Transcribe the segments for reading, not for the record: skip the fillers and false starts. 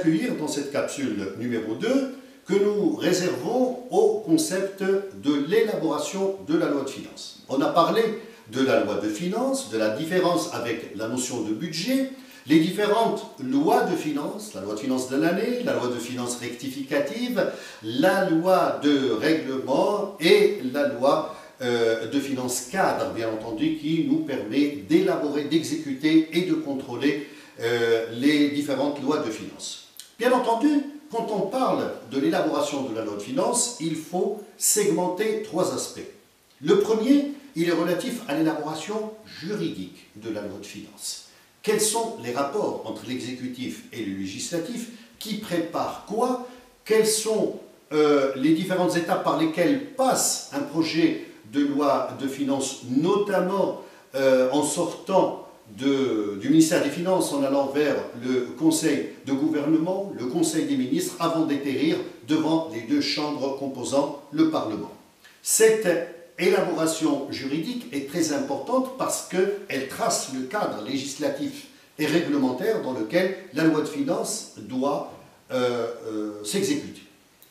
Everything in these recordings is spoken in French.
inclure dans cette capsule numéro 2 que nous réservons au concept de l'élaboration de la loi de finances. On a parlé de la loi de finances, de la différence avec la notion de budget, les différentes lois de finances, la loi de finances de l'année, la loi de finances rectificative, la loi de règlement et la loi de finances cadre, bien entendu, qui nous permet d'élaborer, d'exécuter et de contrôler les différentes lois de finances. Bien entendu, quand on parle de l'élaboration de la loi de finances, il faut segmenter 3 aspects. Le premier, il est relatif à l'élaboration juridique de la loi de finances. Quels sont les rapports entre l'exécutif et le législatif? Qui prépare quoi? Quelles sont les différentes étapes par lesquelles passe un projet de loi de finances, notamment en sortant du ministère des Finances, en allant vers le Conseil de gouvernement, le Conseil des ministres, avant d'atterrir devant les 2 chambres composant le Parlement. Cette élaboration juridique est très importante parce qu'elle trace le cadre législatif et réglementaire dans lequel la loi de finances doit s'exécuter.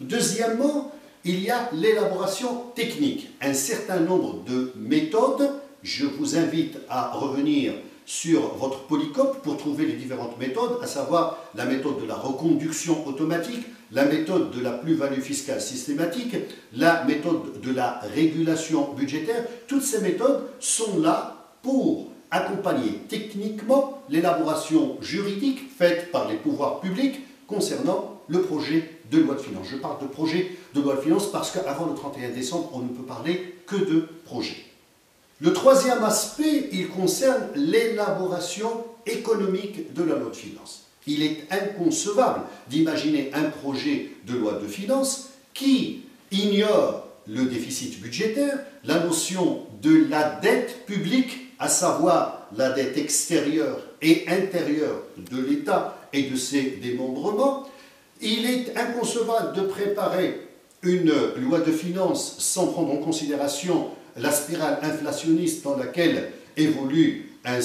Deuxièmement, il y a l'élaboration technique, un certain nombre de méthodes. Je vous invite à revenir sur votre polycope pour trouver les différentes méthodes, à savoir la méthode de la reconduction automatique, la méthode de la plus-value fiscale systématique, la méthode de la régulation budgétaire. Toutes ces méthodes sont là pour accompagner techniquement l'élaboration juridique faite par les pouvoirs publics concernant le projet de loi de finances. Je parle de projet de loi de finances parce qu'avant le 31 décembre, on ne peut parler que de projet. Le troisième aspect, il concerne l'élaboration économique de la loi de finances. Il est inconcevable d'imaginer un projet de loi de finances qui ignore le déficit budgétaire, la notion de la dette publique, à savoir la dette extérieure et intérieure de l'État et de ses démembrements. Il est inconcevable de préparer une loi de finances sans prendre en considération la spirale inflationniste dans laquelle évolue un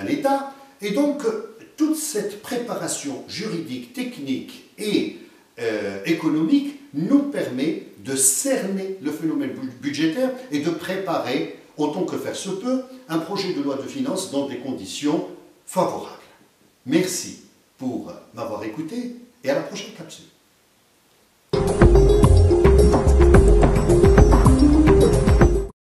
État. Et donc, toute cette préparation juridique, technique et économique nous permet de cerner le phénomène budgétaire et de préparer, autant que faire se peut, un projet de loi de finances dans des conditions favorables. Merci pour m'avoir écouté et à la prochaine capsule.